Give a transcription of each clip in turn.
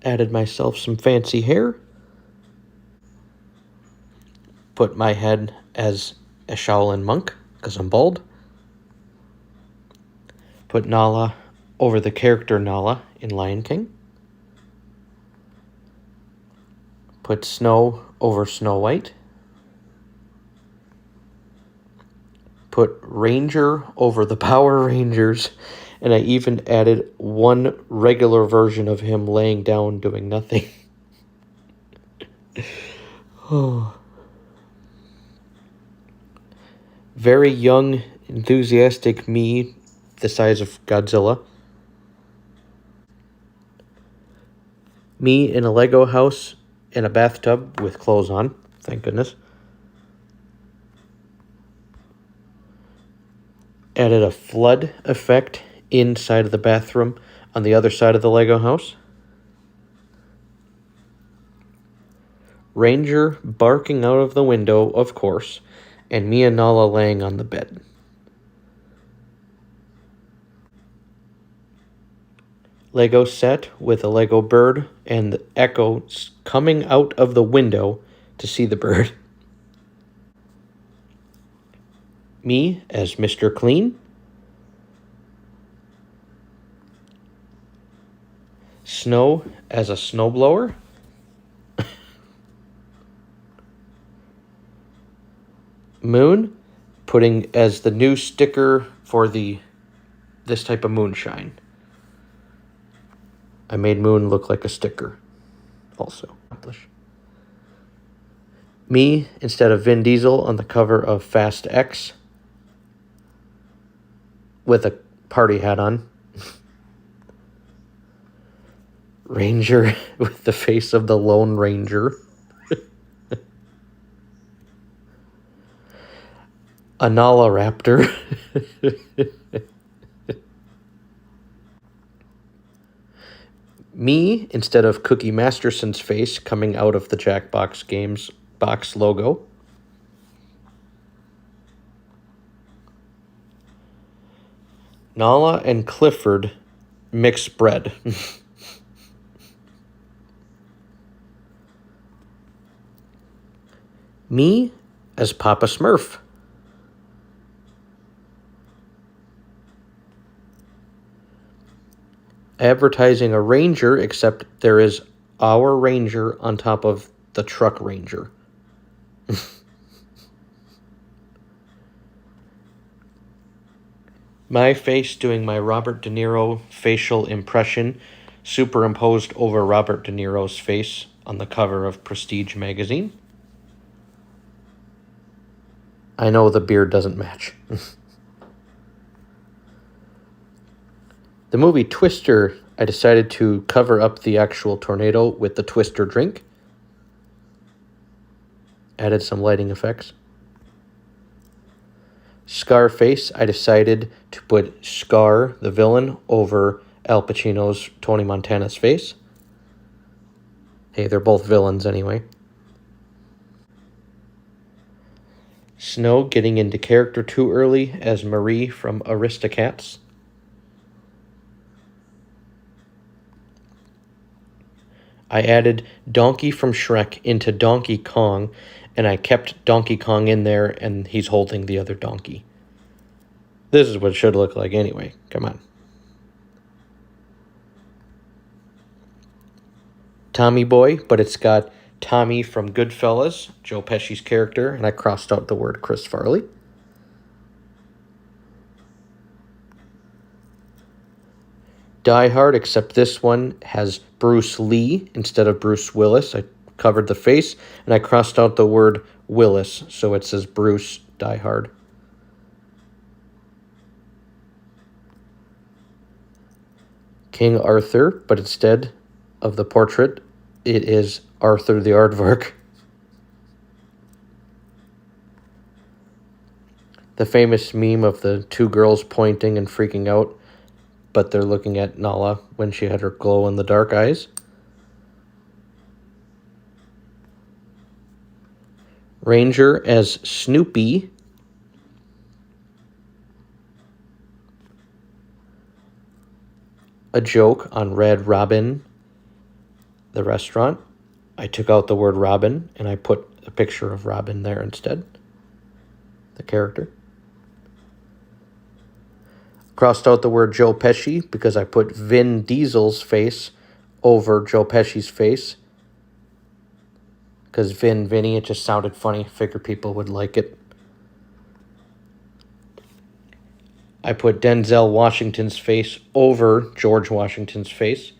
Added myself some fancy hair. Put my head as a Shaolin monk, because I'm bald. Put Nala over the character Nala in Lion King. Put Snow over Snow White. Put Ranger over the Power Rangers. And I even added one regular version of him laying down doing nothing. Oh. Very young, enthusiastic me, the size of Godzilla. Me in a Lego house in a bathtub with clothes on, thank goodness. Added a flood effect inside of the bathroom on the other side of the Lego house. Ranger barking out of the window, of course, and me and Nala laying on the bed. Lego set with a Lego bird and the Echo coming out of the window to see the bird. Me as Mr. Clean. Snow as a snowblower. Moon, putting as the new sticker for this type of moonshine. I made Moon look like a sticker also. Me instead of Vin Diesel on the cover of Fast X with a party hat on. Ranger with the face of the Lone Ranger. A Nala Raptor. Me instead of Cookie Masterson's face coming out of the Jackbox Games box logo. Nala and Clifford mixed bread. Me as Papa Smurf. Advertising a Ranger, except there is our Ranger on top of the truck Ranger. My face doing my Robert De Niro facial impression superimposed over Robert De Niro's face on the cover of Prestige magazine. I know the beard doesn't match. The movie Twister, I decided to cover up the actual tornado with the Twister drink. Added some lighting effects. Scarface, I decided to put Scar, the villain, over Al Pacino's Tony Montana's face. Hey, they're both villains anyway. Snow getting into character too early as Marie from Aristocats. I added Donkey from Shrek into Donkey Kong, and I kept Donkey Kong in there, and he's holding the other donkey. This is what it should look like anyway. Come on. Tommy Boy, but it's got Tommy from Goodfellas, Joe Pesci's character, and I crossed out the word Chris Farley. Die Hard, except this one has Bruce Lee instead of Bruce Willis. I covered the face, and I crossed out the word Willis, so it says Bruce Die Hard. King Arthur, but instead of the portrait, it is Arthur the Aardvark. The famous meme of the two girls pointing and freaking out, but they're looking at Nala when she had her glow-in-the-dark eyes. Ranger as Snoopy. A joke on Red Robin. the restaurant, I took out the word Robin and I put a picture of Robin there instead, the character. Crossed out the word Joe Pesci because I put Vin Diesel's face over Joe Pesci's face. Because Vinny, it just sounded funny. Figure people would like it. I put Denzel Washington's face over George Washington's face.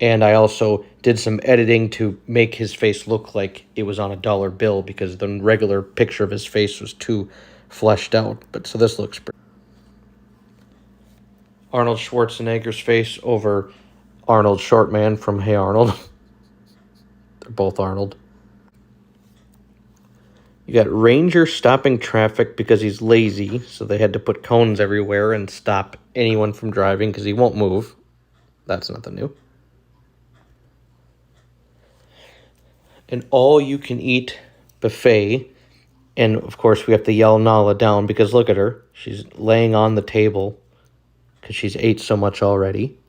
And I also did some editing to make his face look like it was on a dollar bill because the regular picture of his face was too fleshed out. But so this looks pretty. Arnold Schwarzenegger's face over Arnold Shortman from Hey Arnold. They're both Arnold. You got Ranger stopping traffic because he's lazy, so they had to put cones everywhere and stop anyone from driving because he won't move. That's nothing new. An all-you-can-eat buffet, and of course we have to yell Nala down because look at her. She's laying on the table because she's ate so much already.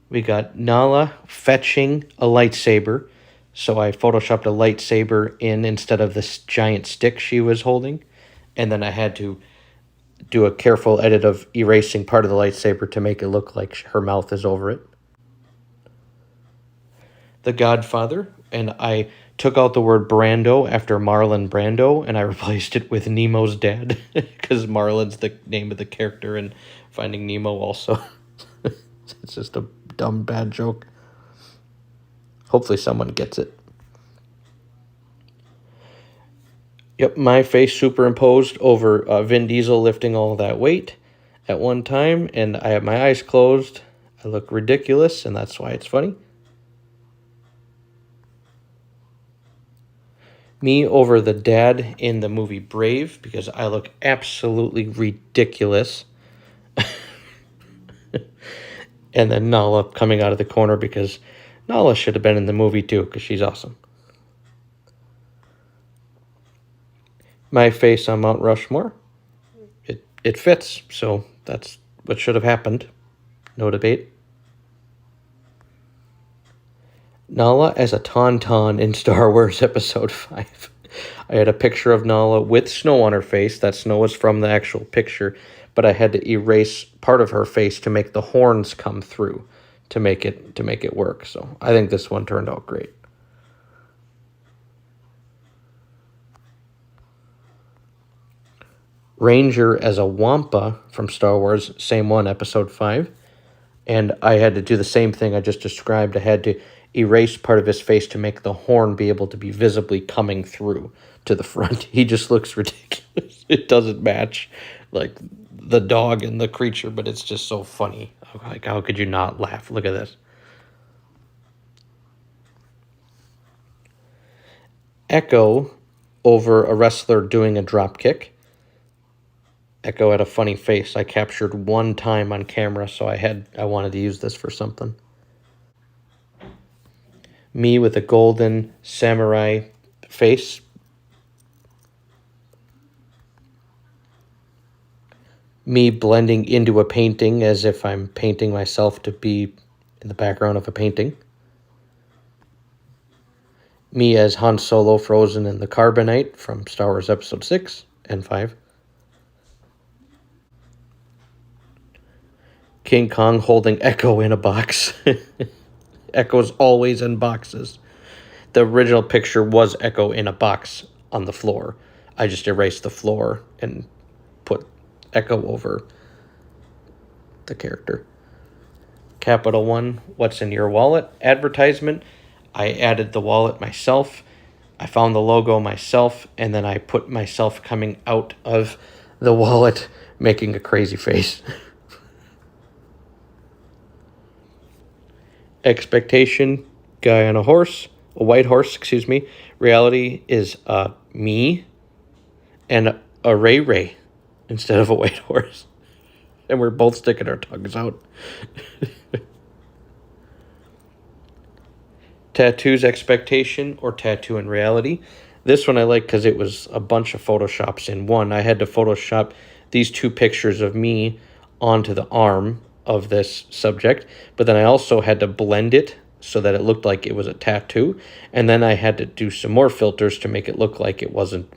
We got Nala fetching a lightsaber. So I photoshopped a lightsaber in instead of this giant stick she was holding. And then I had to do a careful edit of erasing part of the lightsaber to make it look like her mouth is over it. The Godfather. And I took out the word Brando after Marlon Brando. And I replaced it with Nemo's dad. Because Marlon's the name of the character in Finding Nemo also. It's just a dumb, bad joke. Hopefully someone gets it. Yep, my face superimposed over Vin Diesel lifting all that weight at one time, and I have my eyes closed. I look ridiculous, and that's why it's funny. Me over the dad in the movie Brave, because I look absolutely ridiculous. And then Nala coming out of the corner because Nala should have been in the movie too because she's awesome. My face on Mount Rushmore. It fits, so that's what should have happened. No debate. Nala as a Tauntaun in Star Wars Episode 5. I had a picture of Nala with snow on her face. That snow was from the actual picture. But I had to erase part of her face to make the horns come through to make it work. So I think this one turned out great. Ranger as a Wampa from Star Wars, same one, Episode 5. And I had to do the same thing I just described. I had to erase part of his face to make the horn be able to be visibly coming through to the front. He just looks ridiculous. It doesn't match like the dog and the creature, but it's just so funny. Like, how could you not laugh? Look at this. Echo over a wrestler doing a drop kick. Echo had a funny face. I captured one time on camera, so I wanted to use this for something. Me with a golden samurai face. Me blending into a painting as if I'm painting myself to be in the background of a painting. Me as Han Solo frozen in the carbonite from Star Wars Episode 6 and 5. King Kong holding Echo in a box. Echo's always in boxes. The original picture was Echo in a box on the floor. I just erased the floor and put Echo over the character. Capital One, what's in your wallet? Advertisement. I added the wallet myself. I found the logo myself, and then I put myself coming out of the wallet, making a crazy face. Expectation, guy on a horse, a white horse, excuse me. Reality is me and a Ray instead of a white horse. And we're both sticking our tongues out. Tattoos expectation or tattoo in reality. This one I like because it was a bunch of Photoshops in one. I had to Photoshop these two pictures of me onto the arm of this subject, but then I also had to blend it so that it looked like it was a tattoo, and then I had to do some more filters to make it look like it wasn't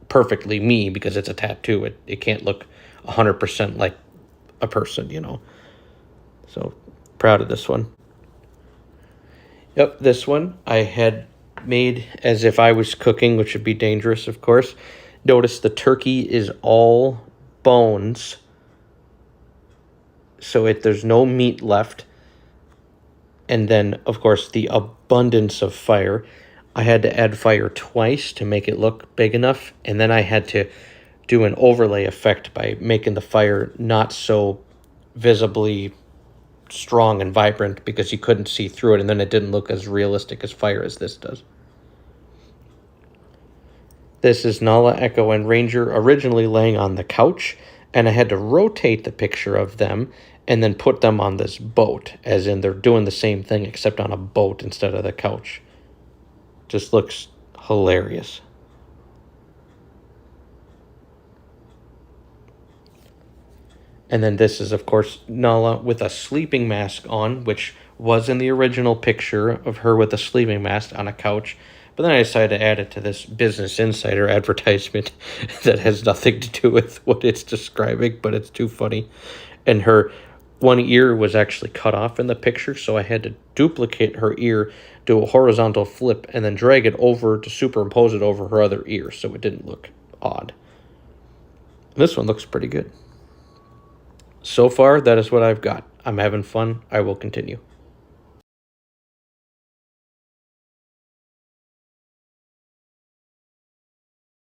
perfectly me, because it's a tattoo. It can't look 100% like a person, you know. So proud of this one. Yep, this one I had made as if I was cooking, which would be dangerous, of course. Notice the turkey is all bones, so there's no meat left. And then, of course, the abundance of fire. I had to add fire twice to make it look big enough, and then I had to do an overlay effect by making the fire not so visibly strong and vibrant, because you couldn't see through it, and then it didn't look as realistic as fire as this does. This is Nala, Echo, and Ranger originally laying on the couch, and I had to rotate the picture of them and then put them on this boat, as in they're doing the same thing except on a boat instead of the couch. Just looks hilarious. And then this is, of course, Nala with a sleeping mask on, which was in the original picture of her with a sleeping mask on a couch. But then I decided to add it to this Business Insider advertisement that has nothing to do with what it's describing, but it's too funny. And her one ear was actually cut off in the picture, so I had to duplicate her ear, do a horizontal flip, and then drag it over to superimpose it over her other ear so it didn't look odd. This one looks pretty good. So far, that is what I've got. I'm having fun. I will continue.